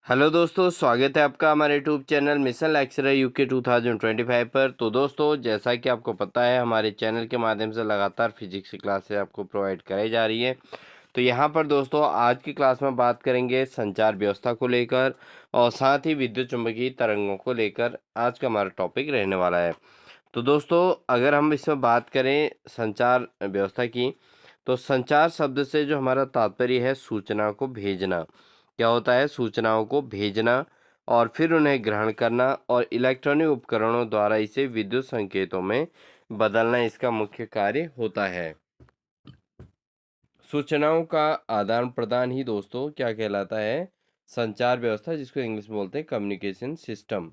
Hello दोस्तों, स्वागत है आपका हमारे YouTube channel mission lecturer UK 2025 पर। तो दोस्तों, जैसा कि आपको पता है, हमारे चैनल के माध्यम से लगातार फिजिक्स की क्लासेस आपको प्रोवाइड कराई जा रही है। तो यहाँ पर दोस्तों, आज की क्लास में बात करेंगे संचार व्यवस्था को लेकर और साथ ही विद्युत चुम्बकीय तरंगों को लेकर आज का हमारा टॉपिक रहने वाला है। तो दोस्तों, अगर हम इसमें बात करें संचार व्यवस्था की, तो संचार शब्द से जो हमारा तात्पर्य है सूचना को भेजना। क्या होता है? सूचनाओं को भेजना और फिर उन्हें ग्रहण करना और इलेक्ट्रॉनिक उपकरणों द्वारा इसे विद्युत संकेतों में बदलना इसका मुख्य कार्य होता है। सूचनाओं का आदान प्रदान ही दोस्तों क्या कहलाता है? संचार व्यवस्था, जिसको इंग्लिश में बोलते हैं कम्युनिकेशन सिस्टम।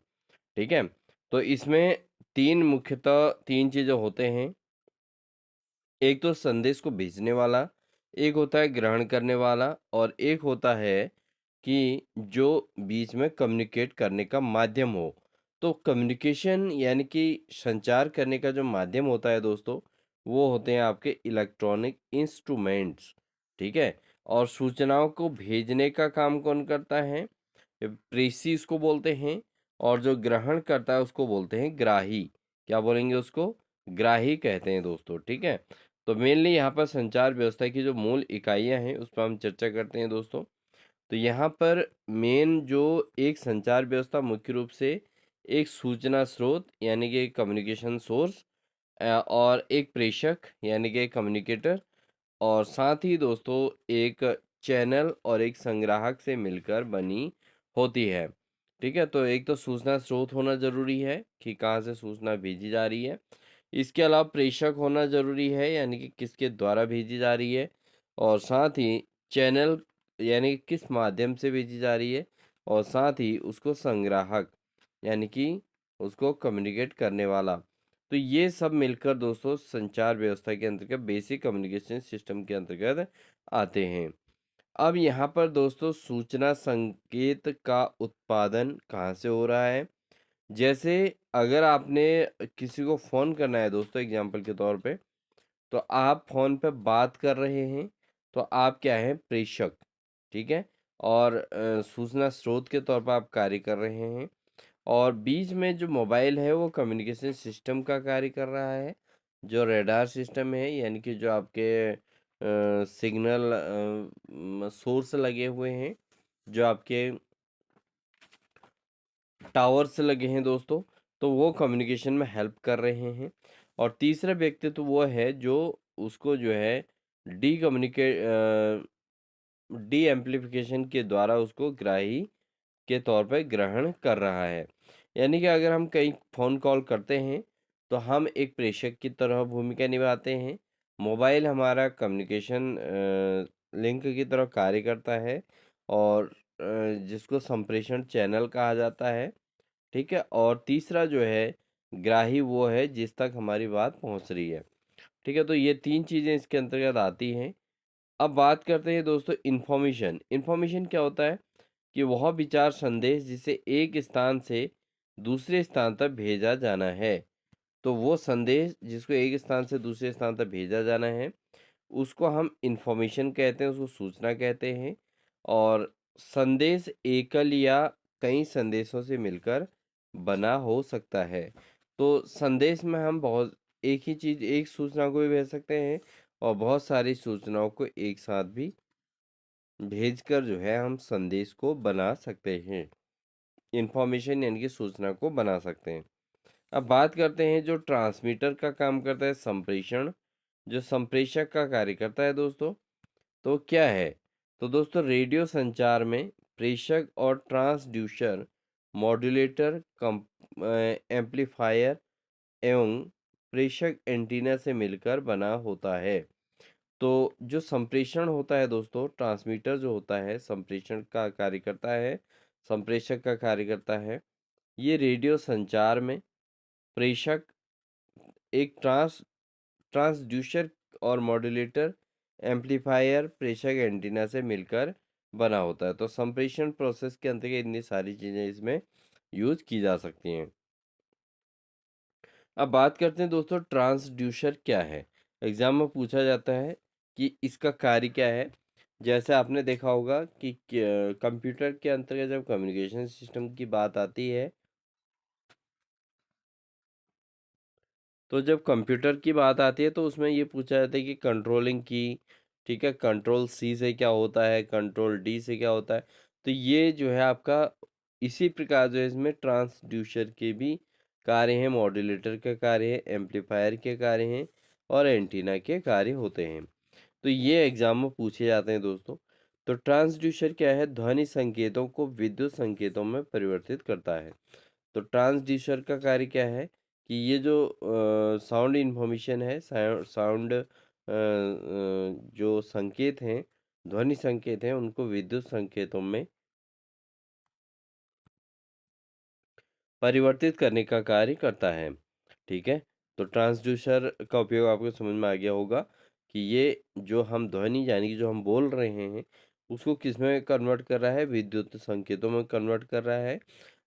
ठीक है। तो इसमें मुख्यतः तीन चीजें होते हैं। एक तो संदेश को भेजने वाला, एक होता है ग्रहण करने वाला और एक होता है कि जो बीच में कम्युनिकेट करने का माध्यम हो। तो कम्युनिकेशन यानी कि संचार करने का जो माध्यम होता है दोस्तों, वो होते हैं आपके इलेक्ट्रॉनिक इंस्ट्रूमेंट्स। ठीक है। और सूचनाओं को भेजने का काम कौन करता है? प्रेषी उसको बोलते हैं। और जो ग्रहण करता है उसको बोलते हैं ग्राही। क्या बोलेंगे उसको? ग्राही कहते हैं दोस्तों। ठीक है। तो मेनली यहाँ पर संचार व्यवस्था की जो मूल इकाइयाँ हैं उस पर हम चर्चा करते हैं दोस्तों। तो यहाँ पर मेन जो एक संचार व्यवस्था मुख्य रूप से एक सूचना स्रोत यानी कि कम्युनिकेशन सोर्स और एक प्रेषक यानी कि कम्युनिकेटर और साथ ही दोस्तों एक चैनल और एक संग्राहक से मिलकर बनी होती है। ठीक है। तो एक तो सूचना स्रोत होना जरूरी है कि कहाँ से सूचना भेजी जा रही है। इसके अलावा प्रेषक होना जरूरी है यानी कि किसके द्वारा भेजी जा रही है। और साथ ही चैनल यानी कि किस माध्यम से भेजी जा रही है। और साथ ही उसको संग्राहक यानी कि उसको कम्युनिकेट करने वाला। तो ये सब मिलकर दोस्तों संचार व्यवस्था के अंतर्गत बेसिक कम्युनिकेशन सिस्टम के अंतर्गत आते हैं। अब यहाँ पर दोस्तों सूचना संकेत का उत्पादन कहाँ से हो रहा है? जैसे अगर आपने किसी को फ़ोन करना है दोस्तों, एग्जांपल के तौर पे, तो आप फ़ोन पे बात कर रहे हैं, तो आप क्या हैं? प्रेषक। ठीक है। और सूचना स्रोत के तौर पर आप कार्य कर रहे हैं। और बीच में जो मोबाइल है वो कम्युनिकेशन सिस्टम का कार्य कर रहा है। जो रडार सिस्टम है यानी कि जो आपके सिग्नल सोर्स लगे हुए हैं, जो आपके टावर्स लगे हैं दोस्तों, तो वो कम्युनिकेशन में हेल्प कर रहे हैं। और तीसरा व्यक्ति तो वो है जो उसको जो है डी कम्युनिकेट डी एम्प्लीफिकेशन के द्वारा उसको ग्राही के तौर पे ग्रहण कर रहा है। यानी कि अगर हम कहीं फ़ोन कॉल करते हैं, तो हम एक प्रेषक की तरह भूमिका निभाते हैं। मोबाइल हमारा कम्युनिकेशन लिंक की तरह कार्य करता है और जिसको संप्रेषण चैनल कहा जाता है। ठीक है। और तीसरा जो है ग्राही, वो है जिस तक हमारी बात पहुंच रही है। ठीक है। तो ये तीन चीज़ें इसके अंतर्गत आती हैं। अब बात करते हैं दोस्तों इन्फॉर्मेशन। इन्फॉर्मेशन क्या होता है? कि वह विचार संदेश जिसे एक स्थान से दूसरे स्थान तक भेजा जाना है। तो वो संदेश जिसको एक स्थान से दूसरे स्थान तक भेजा जाना है, उसको हम इन्फॉर्मेशन कहते हैं, उसको सूचना कहते हैं। और संदेश एकल या कई संदेशों से मिलकर बना हो सकता है। तो संदेश में हम बहुत एक ही चीज़, एक सूचना को भी भेज सकते हैं और बहुत सारी सूचनाओं को एक साथ भी भेजकर जो है हम संदेश को बना सकते हैं। इन्फॉर्मेशन यानी कि सूचना को बना सकते हैं। अब बात करते हैं जो ट्रांसमीटर का काम करता है, संप्रेषण। जो संप्रेषक का कार्य करता है दोस्तों, तो क्या है? तो दोस्तों रेडियो संचार में प्रेषक और ट्रांसड्यूसर, मॉड्यूलेटर, एम्पलीफायर एवं प्रेषक एंटीना से मिलकर बना होता है। तो जो संप्रेषण होता है दोस्तों, ट्रांसमीटर जो होता है संप्रेषण का कार्य करता है, संप्रेषक का कार्य करता है। ये रेडियो संचार में प्रेषक एक ट्रांसड्यूसर और मॉड्यूलेटर, एम्पलीफायर, प्रेषक एंटीना से मिलकर बना होता है। तो संप्रेषण प्रोसेस के अंतर्गत इतनी सारी चीज़ें इसमें यूज की जा सकती हैं। अब बात करते हैं दोस्तों ट्रांसड्यूसर क्या है? एग्जाम में पूछा जाता है कि इसका कार्य क्या है। जैसे आपने देखा होगा कि कंप्यूटर के अंतर्गत जब कम्युनिकेशन सिस्टम की बात आती है, तो जब कंप्यूटर की बात आती है तो उसमें ये पूछा जाता है कि कंट्रोलिंग की, ठीक है, कंट्रोल सी से क्या होता है, कंट्रोल डी से क्या होता है। तो ये जो है आपका इसी प्रकार जो है इसमें ट्रांसड्यूसर के भी कार्य हैं, मॉड्यूलेटर के कार्य हैं, एम्पलीफायर के कार्य हैं और एंटीना के कार्य होते हैं। तो ये एग्जाम में पूछे जाते हैं दोस्तों। तो ट्रांसड्यूसर क्या है? ध्वनि संकेतों को विद्युत संकेतों में परिवर्तित करता है। तो ट्रांसड्यूसर का कार्य क्या है कि ये जो साउंड इन्फॉर्मेशन है, साउंड जो संकेत हैं, ध्वनि संकेत हैं, उनको विद्युत संकेतों में परिवर्तित करने का कार्य करता है। ठीक है? तो ट्रांसड्यूसर का उपयोग आपको समझ में आ गया होगा कि ये जो हम ध्वनि यानी कि जो हम बोल रहे हैं, उसको किसमें कन्वर्ट कर रहा है? विद्युत संकेतों में कन्वर्ट कर रहा है।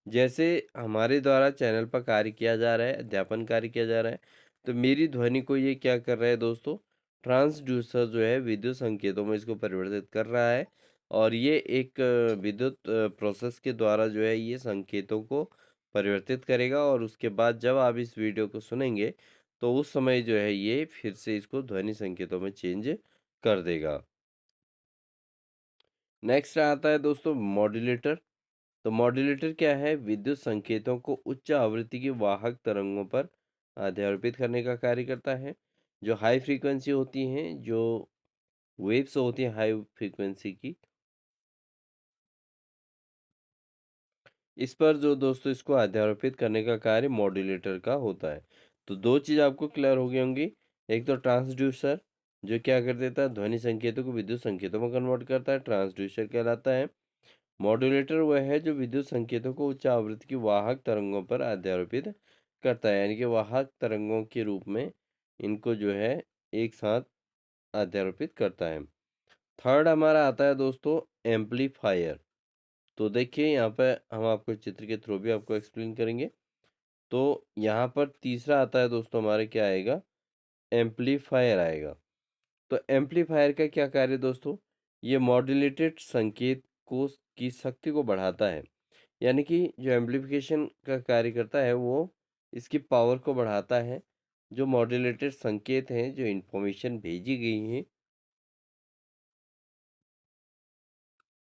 जैसे हमारे द्वारा चैनल पर कार्य किया जा रहा है, अध्यापन कार्य किया जा रहा है, तो मेरी ध्वनि को ये क्या कर रहा है दोस्तों? ट्रांसड्यूसर जो है विद्युत संकेतों में इसको परिवर्तित कर रहा है और ये एक विद्युत प्रोसेस के द्वारा जो है ये संकेतों को परिवर्तित करेगा और उसके बाद जब आप इस वीडियो को सुनेंगे, तो उस समय जो है ये फिर से इसको ध्वनि संकेतों में चेंज कर देगा। नेक्स्ट आता है दोस्तों मॉड्यूलेटर। तो मॉड्यूलेटर क्या है? विद्युत संकेतों को उच्च आवृत्ति की वाहक तरंगों पर अध्यारोपित करने का कार्य करता है। जो हाई फ्रीक्वेंसी होती हैं, जो वेव्स होती हैं हाई फ्रीक्वेंसी की, इस पर जो दोस्तों इसको अध्यारोपित करने का कार्य मॉड्यूलेटर का होता है। तो दो चीज़ आपको क्लियर हो गई होंगी। एक तो ट्रांसड्यूसर जो क्या कर देता है? ध्वनि संकेतों को विद्युत संकेतों में कन्वर्ट करता है, ट्रांसड्यूसर कहलाता है। मॉड्यूलेटर वह है जो विद्युत संकेतों को उच्च आवृत्ति की वाहक तरंगों पर अध्यारोपित करता है, यानी कि वाहक तरंगों के रूप में इनको जो है एक साथ अध्यारोपित करता है। थर्ड हमारा आता है दोस्तों एम्पलीफायर। तो देखिए यहाँ पे हम आपको चित्र के थ्रू भी आपको एक्सप्लेन करेंगे। तो यहाँ पर तीसरा आता है दोस्तों हमारे क्या आएगा? एम्पलीफायर आएगा। तो एम्पलीफायर का क्या कार्य है दोस्तों? ये मॉड्यूलेटेड संकेत को की शक्ति को बढ़ाता है, यानी कि जो एम्प्लीफिकेशन का कार्य करता है वो इसकी पावर को बढ़ाता है। जो मॉड्यूलेटेड संकेत हैं, जो इन्फॉर्मेशन भेजी गई हैं,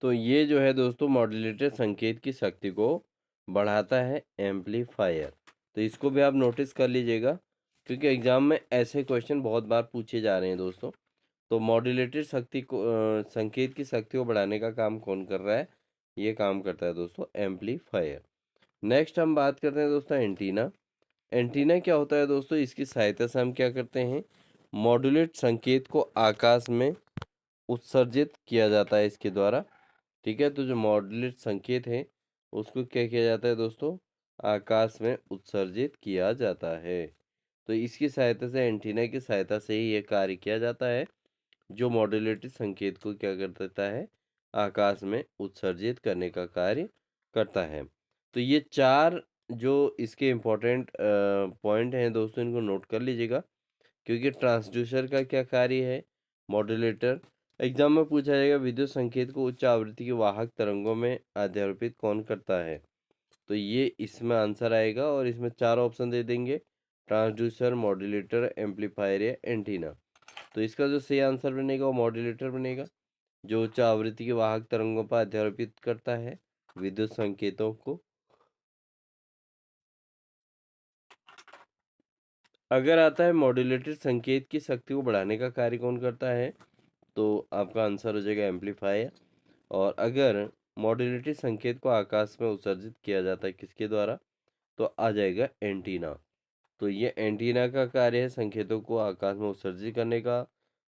तो ये जो है दोस्तों मॉड्यूलेटेड संकेत की शक्ति को बढ़ाता है एम्पलीफायर। तो इसको भी आप नोटिस कर लीजिएगा क्योंकि एग्जाम में ऐसे क्वेश्चन बहुत बार पूछे जा रहे हैं दोस्तों। तो मॉड्यूलेटेड शक्ति को संकेत की शक्ति को बढ़ाने का काम कौन कर रहा है? ये काम करता है दोस्तों एम्पलीफायर। नेक्स्ट हम बात करते हैं दोस्तों एंटीना। एंटीना क्या होता है दोस्तों? इसकी सहायता से हम क्या करते हैं? मॉड्यूलेट संकेत को आकाश में उत्सर्जित किया जाता है इसके द्वारा। ठीक है, तो जो मॉड्यूलेट संकेत है उसको क्या किया जाता है दोस्तों? आकाश में उत्सर्जित किया जाता है। तो इसकी सहायता से, एंटीना की सहायता से ही ये कार्य किया जाता है, जो मॉड्यूलेटेड संकेत को क्या कर देता है? आकाश में उत्सर्जित करने का कार्य करता है। तो ये चार जो इसके इम्पोर्टेंट पॉइंट हैं दोस्तों, इनको नोट कर लीजिएगा क्योंकि ट्रांसड्यूसर का क्या कार्य है? मॉड्यूलेटर। एग्जाम में पूछा जाएगा विद्युत संकेत को उच्च आवृत्ति के वाहक तरंगों में अध्यारोपित कौन करता है? तो ये इसमें आंसर आएगा और इसमें चार ऑप्शन दे देंगे: ट्रांसड्यूसर, मॉड्यूलेटर, एम्पलीफायर या एंटीना। तो इसका जो सही आंसर बनेगा वो मॉड्यूलेटर बनेगा, जो उच्च आवृत्ति के वाहक तरंगों पर अध्यारोपित करता है विद्युत संकेतों को। अगर आता है मॉड्यूलेटेड संकेत की शक्ति को बढ़ाने का कार्य कौन करता है? तो आपका आंसर हो जाएगा एम्पलीफायर। और अगर मॉड्यूलेटेड संकेत को आकाश में उत्सर्जित किया जाता है किसके द्वारा? तो आ जाएगा एंटीना। तो ये एंटीना का कार्य है संकेतों को आकाश में उत्सर्जित करने का।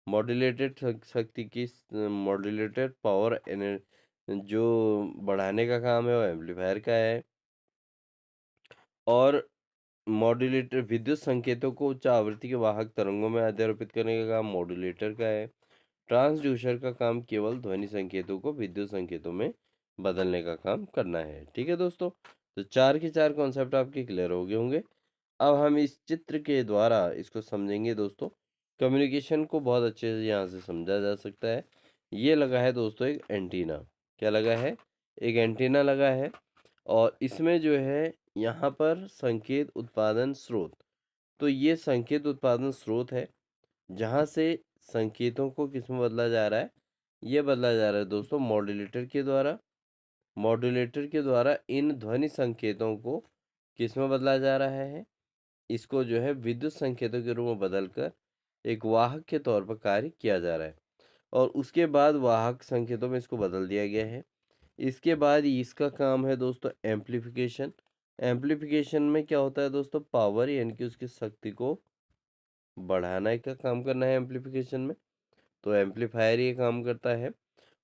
मॉड्यूलेटेड शक्ति की मॉड्यूलेटेड पावर जो बढ़ाने का काम है वो एम्पलीफायर का है। और मॉड्यूलेटर विद्युत संकेतों को उच्च आवृत्ति के वाहक तरंगों में अध्यारोपित करने का काम मॉड्यूलेटर का है। ट्रांसड्यूसर का काम केवल ध्वनि संकेतों को विद्युत संकेतों में बदलने का काम करना है। ठीक है दोस्तों, तो चार के चार कॉन्सेप्ट आपके क्लियर हो गए होंगे। अब हम इस चित्र के द्वारा इसको समझेंगे दोस्तों। कम्युनिकेशन को बहुत अच्छे से यहाँ से समझा जा सकता है। ये लगा है दोस्तों एक एंटीना। क्या लगा है? एक एंटीना लगा है और इसमें जो है यहाँ पर संकेत उत्पादन स्रोत। तो ये संकेत उत्पादन स्रोत है जहाँ से संकेतों को किसमें बदला जा रहा है? ये बदला जा रहा है दोस्तों मॉड्यूलेटर के द्वारा। मॉड्यूलेटर के द्वारा इन ध्वनि संकेतों को किसमें बदला जा रहा है? इसको जो है विद्युत संकेतों के रूप में बदलकर एक वाहक के तौर पर कार्य किया जा रहा है और उसके बाद वाहक संकेतों में इसको बदल दिया गया है। इसके बाद इसका काम है दोस्तों एम्प्लीफिकेशन। एम्प्लीफिकेशन में क्या होता है दोस्तों? पावर यानी कि उसकी शक्ति को बढ़ाना का काम करना है एम्प्लीफिकेशन में। तो एम्पलीफायर ये काम करता है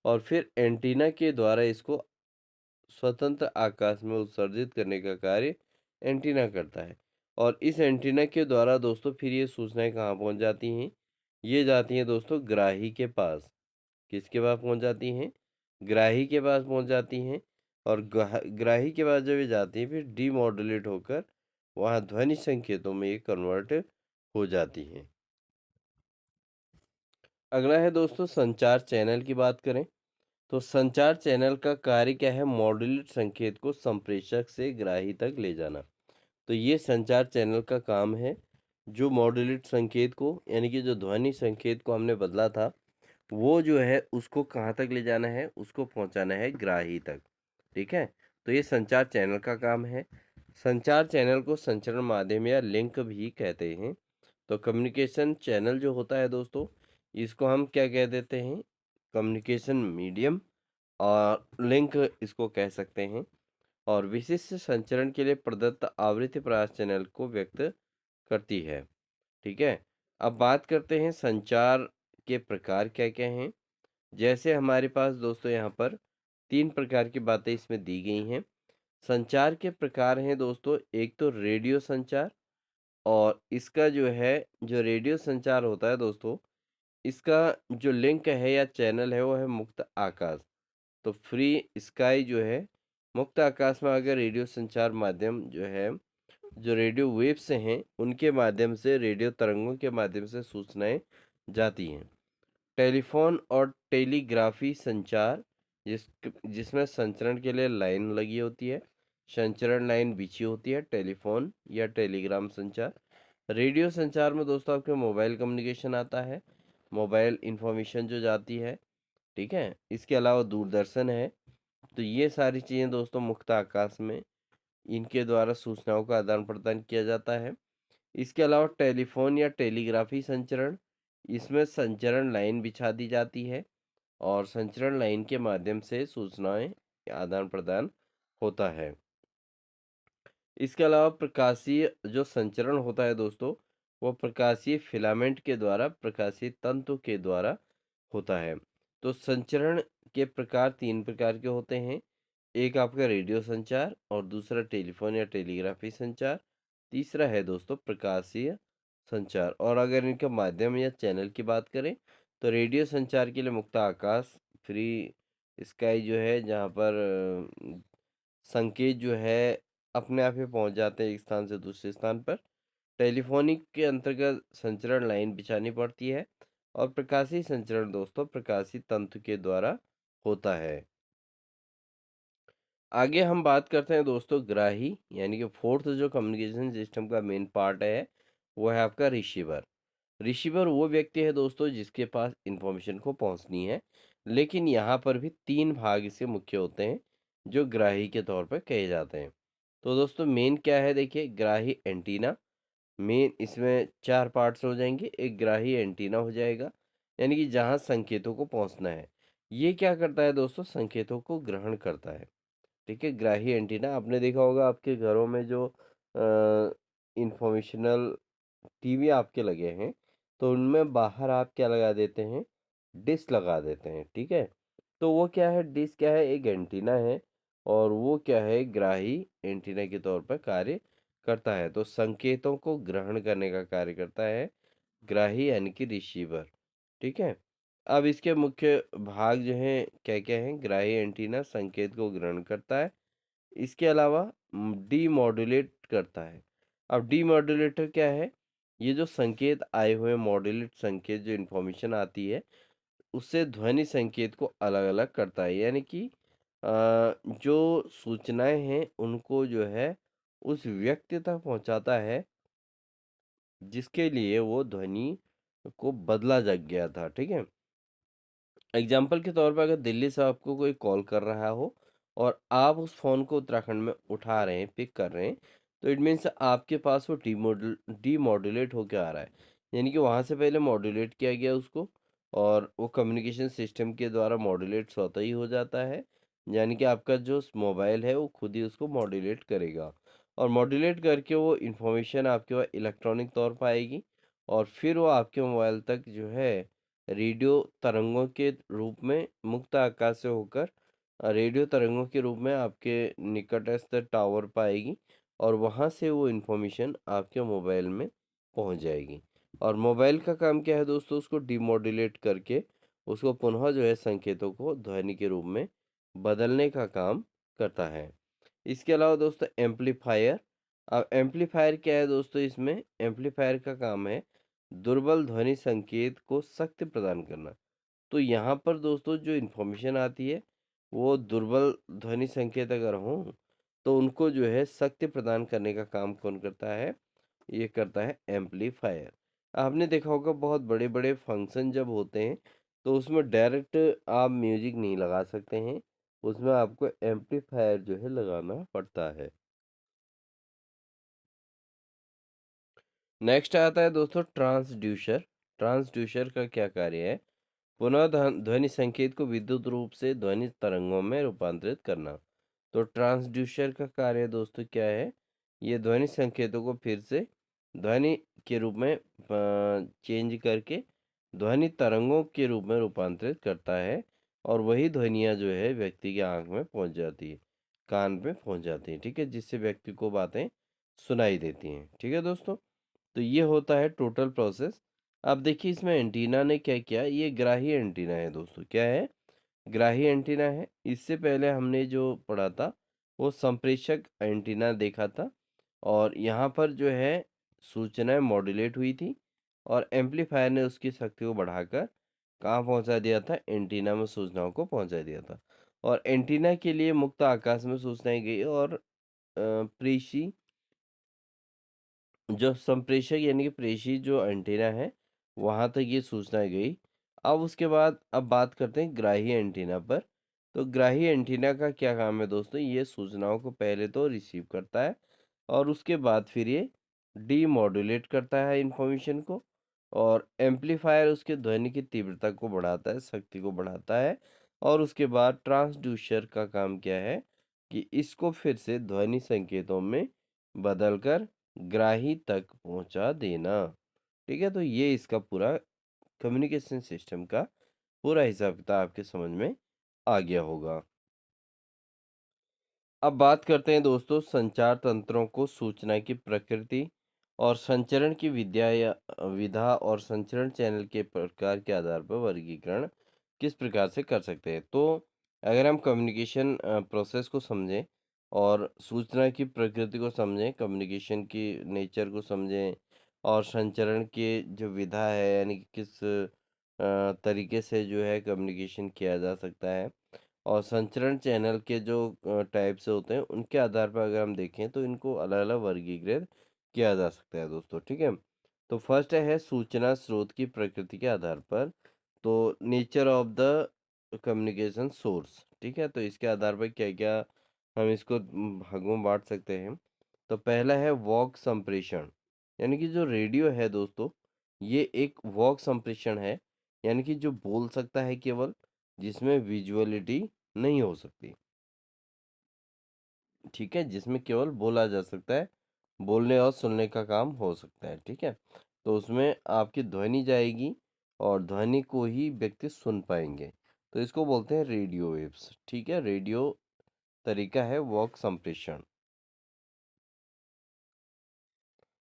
और फिर एंटीना के द्वारा इसको स्वतंत्र आकाश में उत्सर्जित करने का कार्य एंटीना करता है। और इस एंटीना के द्वारा दोस्तों फिर ये सूचनाएं कहाँ पहुंच जाती हैं? ये जाती हैं दोस्तों ग्राही के पास। किसके पास पहुंच जाती हैं? ग्राही के पास पहुंच जाती हैं। और ग्राही के पास जब ये जाती हैं फिर डीमॉड्यूलेट होकर वहाँ ध्वनि संकेतों में ये कन्वर्ट हो जाती हैं। अगला है दोस्तों संचार चैनल की बात करें तो संचार चैनल का कार्य क्या है? मॉड्यूलेट संकेत को संप्रेषक से ग्राही तक ले जाना। तो ये संचार चैनल का काम है जो मॉड्यूलेट संकेत को यानी कि जो ध्वनि संकेत को हमने बदला था वो जो है उसको कहाँ तक ले जाना है? उसको पहुँचाना है ग्राही तक। ठीक है? तो ये संचार चैनल का काम है। संचार चैनल को संचरण माध्यम या लिंक भी कहते हैं। तो कम्युनिकेशन चैनल जो होता है दोस्तों इसको हम क्या कह देते हैं? कम्युनिकेशन मीडियम और लिंक इसको कह सकते हैं और विशिष्ट संचरण के लिए प्रदत्त आवृत्ति प्रकाश चैनल को व्यक्त करती है। ठीक है? अब बात करते हैं संचार के प्रकार क्या-क्या हैं। जैसे हमारे पास दोस्तों यहाँ पर 3 प्रकार की बातें इसमें दी गई हैं। संचार के प्रकार हैं दोस्तों, एक तो रेडियो संचार और इसका जो है जो रेडियो संचार होता है दोस्तों, इसका जो लिंक है या चैनल है वो है मुक्त आकाश। तो फ्री स्काई जो है मुक्त आकाश में अगर रेडियो संचार माध्यम जो है जो रेडियो वेव्स हैं उनके माध्यम से रेडियो तरंगों के माध्यम से सूचनाएं जाती हैं। टेलीफोन और टेलीग्राफी संचार जिसमें संचरण के लिए लाइन लगी होती है, संचरण लाइन बिछी होती है, टेलीफोन या टेलीग्राम संचार। रेडियो संचार में दोस्तों आपके मोबाइल कम्युनिकेशन आता है, मोबाइल इंफॉर्मेशन जो जाती है। ठीक है? इसके अलावा दूरदर्शन है। तो ये सारी चीज़ें दोस्तों मुक्त आकाश में इनके द्वारा सूचनाओं का आदान प्रदान किया जाता है। इसके अलावा टेलीफोन या टेलीग्राफी संचरण, इसमें संचरण लाइन बिछा दी जाती है और संचरण लाइन के माध्यम से सूचनाएं आदान प्रदान होता है। इसके अलावा प्रकाशीय जो संचरण होता है दोस्तों वो प्रकाशीय फिलामेंट के द्वारा प्रकाशीय तंतु के द्वारा होता है। तो संचरण के प्रकार 3 प्रकार के होते हैं। एक आपका रेडियो संचार और दूसरा टेलीफोन या टेलीग्राफी संचार, तीसरा है दोस्तों प्रकाशीय संचार। और अगर इनके माध्यम या चैनल की बात करें तो रेडियो संचार के लिए मुक्त आकाश फ्री स्काई जो है जहाँ पर संकेत जो है अपने आप ही पहुँच जाते हैं एक स्थान से दूसरे स्थान पर। टेलीफोनिक के अंतर्गत संचरण लाइन बिछानी पड़ती है और प्रकाशीय संचरण दोस्तों प्रकाशीय तंतु के द्वारा होता है। आगे हम बात करते हैं दोस्तों ग्राही यानी कि फोर्थ जो कम्युनिकेशन सिस्टम का मेन पार्ट है वो है आपका रिसीवर। रिसीवर वो व्यक्ति है दोस्तों जिसके पास इंफॉर्मेशन को पहुंचनी है, लेकिन यहाँ पर भी 3 भाग इसके मुख्य होते हैं जो ग्राही के तौर पर कहे जाते हैं। तो दोस्तों मेन क्या है? देखिए ग्राही एंटीना मेन इसमें 4 पार्ट्स हो जाएंगे। एक ग्राही एंटीना हो जाएगा यानी कि जहाँ संकेतों को पहुंचना है। ये क्या करता है दोस्तों? संकेतों को ग्रहण करता है। ठीक है? ग्राही एंटीना आपने देखा होगा आपके घरों में जो इंफॉर्मेशनल टीवी आपके लगे हैं तो उनमें बाहर आप क्या लगा देते हैं? डिश लगा देते हैं। ठीक है? तो वो क्या है? डिश क्या है? एक एंटीना है और वो क्या है? ग्राही एंटीना के तौर पर कार्य करता है। तो संकेतों को ग्रहण करने का कार्य करता है ग्राही यानी कि रिसीवर। ठीक है? अब इसके मुख्य भाग जो हैं क्या-क्या हैं? ग्राही एंटीना संकेत को ग्रहण करता है। इसके अलावा डीमॉड्यूलेट करता है। अब डीमॉड्यूलेटर क्या है? ये जो संकेत आए हुए मॉड्यूलेट संकेत जो इन्फॉर्मेशन आती है उससे ध्वनि संकेत को अलग-अलग करता है। यानी कि जो सूचनाएँ हैं उनको जो है उस व्यक्ति तक पहुँचाता है जिसके लिए वो ध्वनि को बदला जा गया था, ठीक है? एग्जाम्पल के तौर पे अगर दिल्ली से आपको कोई कॉल कर रहा हो और आप उस फ़ोन को उत्तराखंड में उठा रहे हैं, पिक कर रहे हैं, तो इट मीन्स आपके पास वो डीमॉड्यूलेट होके आ रहा है। यानी कि वहाँ से पहले मॉड्यूलेट किया गया उसको और वो कम्युनिकेशन सिस्टम के द्वारा मॉड्यूलेट स्वतः ही हो जाता है। यानी कि आपका जो मोबाइल है वो खुद ही उसको मॉड्यूलेट करेगा और मॉड्यूलेट करके वो इन्फॉर्मेशन आपके पास इलेक्ट्रॉनिक तौर पर आएगी और फिर वो आपके मोबाइल तक जो है रेडियो तरंगों के रूप में मुक्त आकाश से होकर रेडियो तरंगों के रूप में आपके निकटस्थ टावर पाएगी और वहाँ से वो इन्फॉर्मेशन आपके मोबाइल में पहुँच जाएगी। और मोबाइल का काम क्या है दोस्तों, उसको डिमॉड्यूलेट करके उसको पुनः जो है संकेतों को ध्वनि के रूप में बदलने का काम करता है। इसके अलावा दोस्तों एम्पलीफायर। अब एम्पलीफायर क्या है दोस्तों, इसमें एम्पलीफायर का काम है दुर्बल ध्वनि संकेत को शक्ति प्रदान करना। तो यहाँ पर दोस्तों जो इन्फॉर्मेशन आती है वो दुर्बल ध्वनि संकेत अगर हों तो उनको जो है शक्ति प्रदान करने का काम कौन करता है, ये करता है एम्पलीफायर। आपने देखा होगा बहुत बड़े बड़े फंक्शन जब होते हैं तो उसमें डायरेक्ट आप म्यूजिक नहीं लगा सकते हैं, उसमें आपको एम्पलीफायर जो है लगाना पड़ता है। नेक्स्ट आता है दोस्तों ट्रांसड्यूसर। ट्रांसड्यूसर का क्या कार्य है, पुनः ध्वनि संकेत को विद्युत रूप से ध्वनि तरंगों में रूपांतरित करना। तो ट्रांसड्यूसर का कार्य दोस्तों क्या है, ये ध्वनि संकेतों को फिर से ध्वनि के रूप में चेंज करके ध्वनि तरंगों के रूप में रूपांतरित करता है और वही ध्वनियाँ जो है व्यक्ति की आंख में पहुंच जाती है, कान में पहुंच जाती हैं, ठीक है, जिससे व्यक्ति को बातें सुनाई देती हैं। ठीक है दोस्तों, तो ये होता है टोटल प्रोसेस। अब देखिए इसमें एंटीना ने क्या किया, ये ग्राही एंटीना है दोस्तों, क्या है, ग्राही एंटीना है। इससे पहले हमने जो पढ़ा था वो संप्रेषक एंटीना देखा था और यहाँ पर जो है सूचनाएं मॉड्यूलेट हुई थी और एम्पलीफायर ने उसकी शक्ति को बढ़ाकर कहाँ पहुँचा दिया था, एंटीना में सूचनाओं को पहुँचा दिया था। और एंटीना के लिए मुक्त आकाश में सूचनाएं गई और प्रेषी जो संप्रेषक यानी कि प्रेषी जो एंटीना है वहां तक ये सूचना गई। अब उसके बाद अब बात करते हैं ग्राही एंटीना पर। तो ग्राही एंटीना का क्या काम है दोस्तों, ये सूचनाओं को पहले तो रिसीव करता है और उसके बाद फिर ये डीमॉड्यूलेट करता है इंफॉर्मेशन को और एम्पलीफायर उसके ध्वनि की तीव्रता को बढ़ाता है, शक्ति को बढ़ाता है। और उसके बाद ट्रांसड्यूसर का काम क्या है कि इसको फिर से ध्वनि संकेतों में बदलकर ग्राही तक पहुंचा देना। ठीक है, तो ये इसका पूरा कम्युनिकेशन सिस्टम का पूरा हिसाब किताब आपके समझ में आ गया होगा। अब बात करते हैं दोस्तों संचार तंत्रों को सूचना की प्रकृति और संचरण की विद्या या विधा और संचरण चैनल के प्रकार के आधार पर वर्गीकरण किस प्रकार से कर सकते हैं। तो अगर हम कम्युनिकेशन प्रोसेस को समझें और सूचना की प्रकृति को समझें, कम्युनिकेशन की नेचर को समझें और संचरण के जो विधा है यानी कि किस तरीके से जो है कम्युनिकेशन किया जा सकता है और संचरण चैनल के जो टाइप से होते हैं उनके आधार पर अगर हम देखें तो इनको अलग-अलग वर्गीकृत किया जा सकता है दोस्तों, ठीक है। तो फर्स्ट है सूचना स्रोत की प्रकृति के आधार पर, तो nature of the communication source, ठीक है। तो इसके आधार पर क्या-क्या हम इसको भागों में बांट सकते हैं। तो पहला है वॉक संप्रेषण, यानी कि जो रेडियो है दोस्तों ये एक वॉक संप्रेषण है, यानी कि जो बोल सकता है केवल, जिसमें विजुअलिटी नहीं हो सकती, ठीक है, जिसमें केवल बोला जा सकता है, बोलने और सुनने का काम हो सकता है, ठीक है। तो उसमें आपकी ध्वनि जाएगी और ध्वनि को ही व्यक्ति सुन पाएंगे, तो इसको बोलते हैं रेडियो वेव्स, ठीक है। रेडियो तरीका है वॉक संप्रेषण।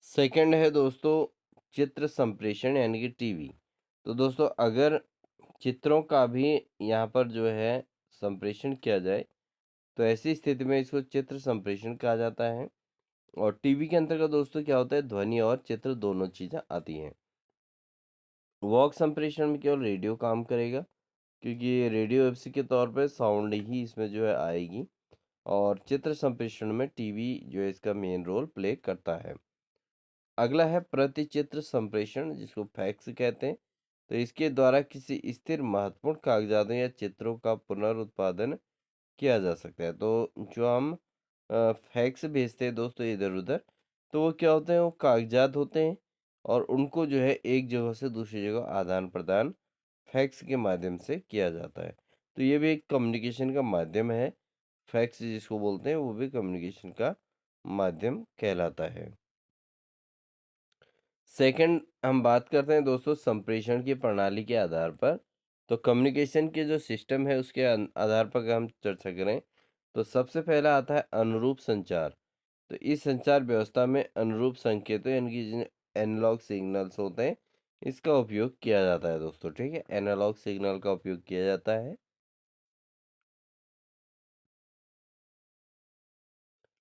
सेकंड है दोस्तों चित्र संप्रेषण यानी कि टीवी। तो दोस्तों अगर चित्रों का भी यहाँ पर जो है संप्रेषण किया जाए तो ऐसी स्थिति में इसको चित्र संप्रेषण कहा जाता है। और टीवी के अंतर्गत दोस्तों क्या होता है, ध्वनि और चित्र दोनों चीज़ें आती हैं। वॉक संप्रेषण में केवल रेडियो काम करेगा क्योंकि ये रेडियो एफसी के तौर पे साउंड ही इसमें जो है आएगी, और चित्र संप्रेषण में टीवी जो है इसका मेन रोल प्ले करता है। अगला है प्रतिचित्र संप्रेषण, जिसको फैक्स कहते हैं। तो इसके द्वारा किसी स्थिर महत्वपूर्ण कागजातों या चित्रों का पुनरुत्पादन किया जा सकता है। तो जो हम फैक्स भेजते हैं दोस्तों इधर-उधर, तो वो क्या होते हैं, वो कागज़ात होते हैं, और उनको जो है एक जगह से दूसरी जगह आदान-प्रदान फैक्स के माध्यम से किया जाता है। तो ये भी एक कम्युनिकेशन का माध्यम है। फैक्स जिसको बोलते हैं, वो भी कम्युनिकेशन का माध्यम कहलाता है। सेकंड हम बात करते हैं दोस्तों संप्रेषण की प्रणाली के आधार पर। तो कम्युनिकेशन के जो सिस्टम है उसके आधार पर अगर हम चर्चा करें, तो सबसे पहला आता है अनुरूप संचार। तो इस संचार व्यवस्था में अनुरूप संकेतों यानी कि जिन्हें एनालॉग सिग्नल्स होते हैं, इसका उपयोग किया जाता है दोस्तों। ठीक है, एनालॉग सिग्नल का उपयोग किया जाता है।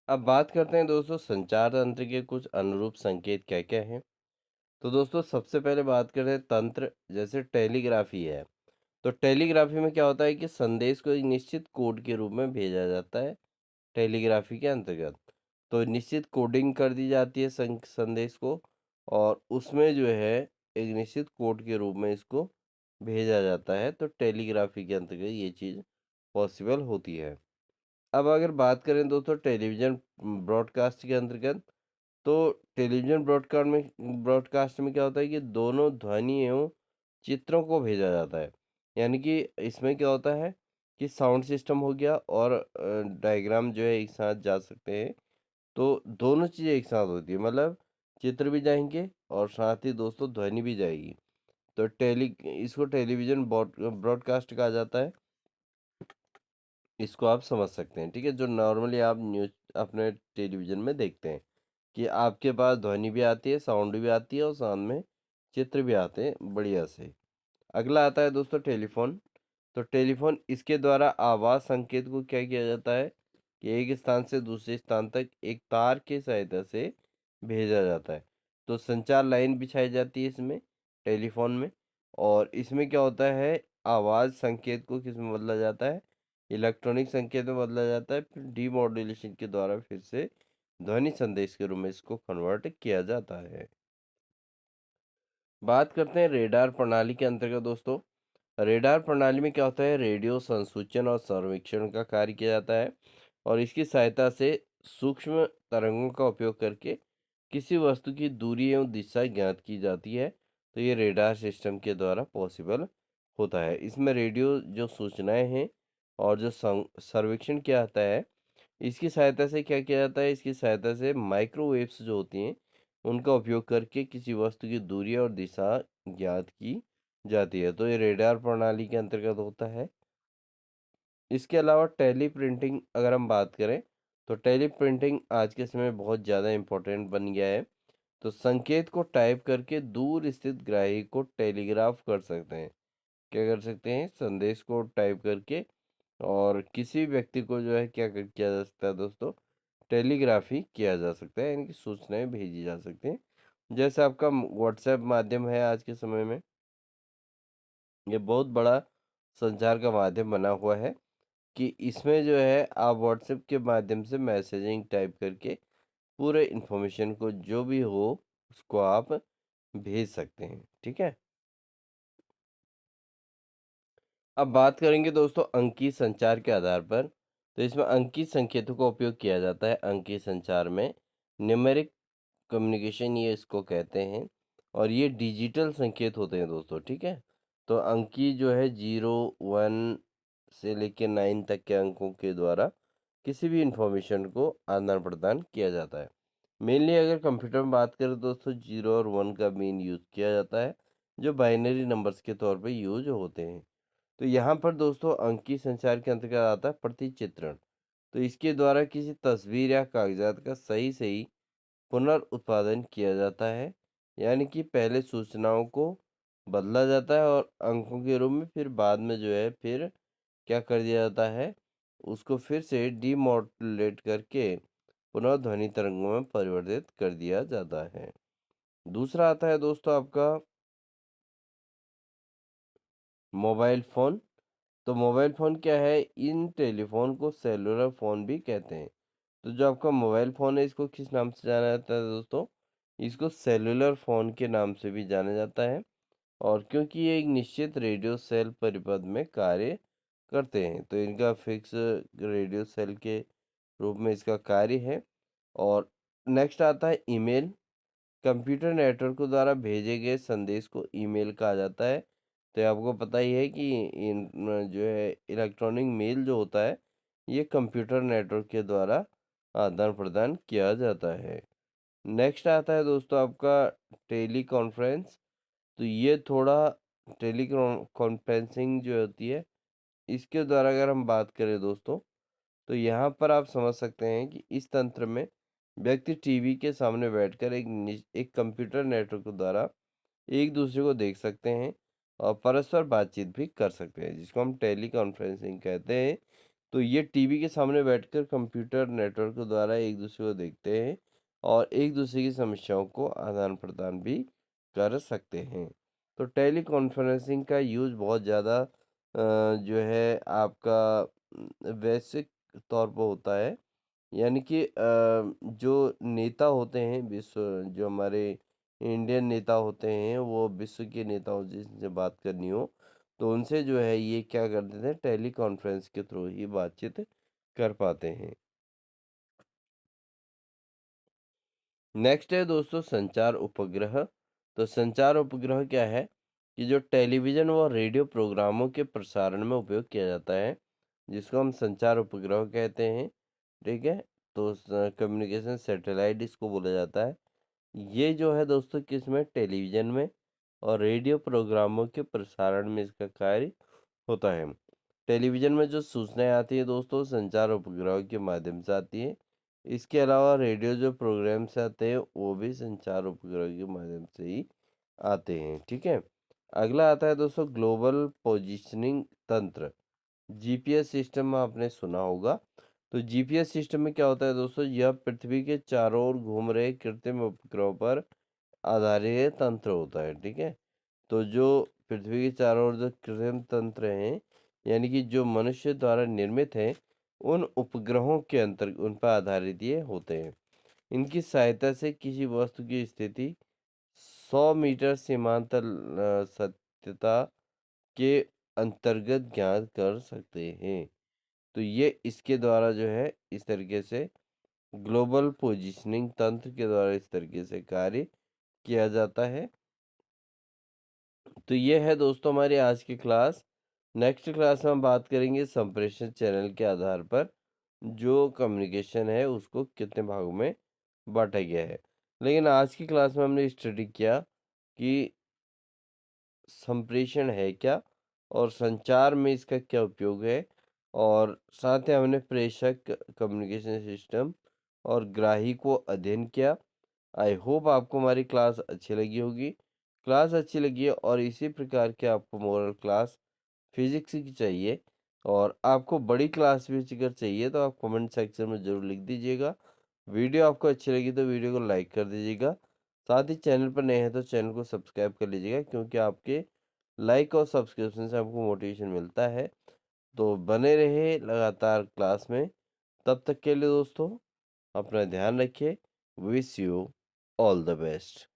अब बात करते हैं दोस्तों संचार तंत्र के कुछ अनुरूप संकेत क्या क्या हैं। तो दोस्तों सबसे पहले बात करते हैं तंत्र, जैसे टेलीग्राफी है। तो टेलीग्राफी में क्या होता है कि संदेश को एक निश्चित कोड के रूप में भेजा जाता है, टेलीग्राफी के अंतर्गत। तो निश्चित कोडिंग कर दी जाती है संदेश को, और उसमें जो है एक निश्चित कोड के रूप में इसको भेजा जाता है। तो टेलीग्राफी के अंतर्गत ये चीज़ पॉसिबल होती है। अब अगर बात करें दोस्तों टेलीविज़न ब्रॉडकास्ट के अंतर्गत, तो टेलीविज़न ब्रॉडकास्ट में क्या होता है कि दोनों ध्वनि एवं चित्रों को भेजा जाता है। यानी कि इसमें क्या होता है कि साउंड सिस्टम हो गया और डायग्राम जो है एक साथ जा सकते हैं। तो दोनों चीज़ें एक साथ होती है, मतलब चित्र भी जाएँगे और साथ ही दोस्तों ध्वनि भी जाएगी। तो इसको टेलीविज़न ब्रॉडकास्ट कहा जाता है। इसको आप समझ सकते हैं, ठीक है? जो नॉर्मली आप न्यूज़ अपने टेलीविज़न में देखते हैं, कि आपके पास ध्वनि भी आती है, साउंड भी आती है और साथ में चित्र भी आते हैं बढ़िया से। अगला आता है दोस्तों टेलीफ़ोन। तो टेलीफ़ोन इसके द्वारा आवाज़ संकेत को क्या किया जाता है कि एक स्थान से दूसरे स्थान तक एक तार की सहायता से भेजा जाता है। तो संचार लाइन बिछाई जाती है इसमें, टेलीफ़ोन में, और इसमें क्या होता है आवाज़ संकेत को किसमें बदला जाता है, इलेक्ट्रॉनिक संकेत में बदला जाता है, फिर डीमॉड्यूलेशन के द्वारा फिर से ध्वनि संदेश के रूप में इसको कन्वर्ट किया जाता है। बात करते हैं रेडार प्रणाली के अंतर्गत दोस्तों। रेडार प्रणाली में क्या होता है, रेडियो संसूचन और सर्वेक्षण का कार्य किया जाता है, और इसकी सहायता से सूक्ष्म तरंगों का उपयोग करके किसी वस्तु की दूरी एवं दिशा ज्ञात की जाती है। तो ये रेडार सिस्टम के द्वारा पॉसिबल होता है। इसमें रेडियो जो सूचनाएं हैं और जो सर्वेक्षण किया जाता है, इसकी सहायता से क्या किया जाता है, इसकी सहायता से माइक्रोवेव्स जो होती हैं, उनका उपयोग करके किसी वस्तु की दूरी और दिशा ज्ञात की जाती है। तो ये रेडार प्रणाली के अंतर्गत होता है। इसके अलावा टेली प्रिंटिंग अगर हम बात करें, तो टेली प्रिंटिंग आज के समय में बहुत ज़्यादा इम्पोर्टेंट बन गया है। तो संकेत को टाइप करके दूर स्थित ग्राही को टेलीग्राफ कर सकते हैं। क्या कर सकते हैं, संदेश को टाइप करके, और किसी व्यक्ति को जो है किया जा सकता है दोस्तों, टेलीग्राफी किया जा सकता है, यानी कि सूचनाएं भेजी जा सकती हैं। जैसे आपका व्हाट्सएप माध्यम है आज के समय में, ये बहुत बड़ा संचार का माध्यम बना हुआ है, कि इसमें जो है आप व्हाट्सएप के माध्यम से मैसेजिंग टाइप करके पूरे इन्फॉर्मेशन को जो भी हो उसको आप भेज सकते हैं, ठीक है। अब बात करेंगे दोस्तों अंकीय संचार के आधार पर। तो इसमें अंकीय संकेतों का उपयोग किया जाता है अंकीय संचार में, न्यूमेरिक कम्युनिकेशन ये इसको कहते हैं, और ये डिजिटल संकेत होते हैं दोस्तों, ठीक है। तो अंकी जो है 0 1 से लेके 9 तक के अंकों के द्वारा किसी भी इंफॉर्मेशन को आदान प्रदान किया जाता है। मेनली अगर कंप्यूटर में बात करें दोस्तों, 0 और 1 का मेन यूज़ किया जाता है, जो बाइनरी नंबर्स के तौर पे यूज होते हैं। तो यहाँ पर दोस्तों अंकीय संचार के अंतर्गत आता है प्रतिचित्रण। तो इसके द्वारा किसी तस्वीर या कागजात का सही सही पुनर्उत्पादन किया जाता है, यानी कि पहले सूचनाओं को बदला जाता है और अंकों के रूप में, फिर बाद में जो है फिर क्या कर दिया जाता है, उसको फिर से डीमॉड्यूलेट करके पुनः ध्वनि तरंगों में परिवर्तित कर दिया जाता है। दूसरा आता है दोस्तों आपका मोबाइल फ़ोन। तो मोबाइल फ़ोन क्या है? इन टेलीफ़ोन को सेलुलर फ़ोन भी कहते हैं। तो जो आपका मोबाइल फ़ोन है इसको किस नाम से जाना जाता है दोस्तों? इसको सेलुलर फ़ोन के नाम से भी जाना जाता है। और क्योंकि ये एक निश्चित रेडियो सेल परिपथ में कार्य करते हैं, तो इनका फिक्स रेडियो सेल के रूप में इसका कार्य है। और नेक्स्ट आता है ईमेल। कंप्यूटर नेटवर्क द्वारा भेजे गए संदेश को ईमेल कहा जाता है। तो आपको पता ही है कि इन जो है इलेक्ट्रॉनिक मेल जो होता है, ये कंप्यूटर नेटवर्क के द्वारा आदान प्रदान किया जाता है। नेक्स्ट आता है दोस्तों आपका टेली कॉन्फ्रेंस। तो ये थोड़ा टेली कॉन्फ्रेंसिंग जो होती है, इसके द्वारा अगर हम बात करें दोस्तों, तो यहाँ पर आप समझ सकते हैं कि इस तंत्र में व्यक्ति टीवी के सामने बैठकर एक कंप्यूटर नेटवर्क द्वारा एक दूसरे को देख सकते हैं और परस्पर बातचीत भी कर सकते हैं, जिसको हम टेली कॉन्फ्रेंसिंग कहते हैं। तो ये टीवी के सामने बैठकर कंप्यूटर नेटवर्क द्वारा एक दूसरे को देखते हैं और एक दूसरे की समस्याओं को आदान प्रदान भी कर सकते हैं। तो टेली कॉन्फ्रेंसिंग का यूज़ बहुत ज़्यादा जो है आपका वैश्विक तौर पर होता है। यानी कि जो नेता होते हैं विश्व, जो हमारे इंडियन नेता होते हैं, वो विश्व के नेताओं जिनसे बात करनी हो, तो उनसे जो है ये क्या करते थे, टेली कॉन्फ्रेंस के थ्रू ही बातचीत कर पाते हैं। नेक्स्ट है दोस्तों संचार उपग्रह। तो संचार उपग्रह क्या है कि जो टेलीविज़न व रेडियो प्रोग्रामों के प्रसारण में उपयोग किया जाता है, जिसको हम संचार उपग्रह कहते हैं, ठीक है? तो स कम्युनिकेशन सैटेलाइट इसको बोला जाता है। ये जो है दोस्तों किसमें? टेलीविज़न में और रेडियो प्रोग्रामों के प्रसारण में इसका कार्य होता है। टेलीविज़न में जो सूचनाएँ आती हैं दोस्तों, संचार उपग्रह के माध्यम से आती हैं। इसके अलावा रेडियो जो प्रोग्राम्स आते हैं, वो भी संचार उपग्रह के माध्यम से ही आते हैं, ठीक है? अगला आता है दोस्तों ग्लोबल पोजिशनिंग तंत्र। जीपीएस सिस्टम आपने सुना होगा। तो जीपीएस सिस्टम में क्या होता है दोस्तों, यह पृथ्वी के चारों ओर घूम रहे कृत्रिम उपग्रहों पर आधारित तंत्र होता है, ठीक है? तो जो पृथ्वी के चारों ओर जो कृत्रिम तंत्र हैं, यानी कि जो मनुष्य द्वारा निर्मित हैं, उन उपग्रहों के अंतर उन पर आधारित ये होते हैं। इनकी सहायता से किसी वस्तु की स्थिति 100 मीटर सीमांतर सत्यता के अंतर्गत ज्ञात कर सकते हैं। तो ये इसके द्वारा जो है इस तरीके से ग्लोबल पोजिशनिंग तंत्र के द्वारा इस तरीके से कार्य किया जाता है। तो ये है दोस्तों हमारी आज की क्लास। नेक्स्ट क्लास में हम बात करेंगे संप्रेषण चैनल के आधार पर जो कम्युनिकेशन है उसको कितने भागों में बांटा गया है। लेकिन आज की क्लास में हमने स्टडी किया कि संप्रेषण है क्या और संचार में इसका क्या उपयोग है, और साथ ही हमने प्रेषक कम्युनिकेशन सिस्टम और ग्राही को अध्ययन किया। आई होप आपको हमारी क्लास अच्छी लगी होगी। क्लास अच्छी लगी है और इसी प्रकार के आपको मॉरल क्लास फिजिक्स की चाहिए और आपको बड़ी क्लास भी अगर चाहिए तो आप कमेंट सेक्शन में ज़रूर लिख दीजिएगा। वीडियो आपको अच्छी लगी तो वीडियो को लाइक कर दीजिएगा। साथ ही चैनल पर नए हैं तो चैनल को सब्सक्राइब कर लीजिएगा, क्योंकि आपके लाइक और सब्सक्रिप्शन से हमको मोटिवेशन मिलता है। तो बने रहे लगातार क्लास में। तब तक के लिए दोस्तों अपना ध्यान रखिए। Wish you all the best.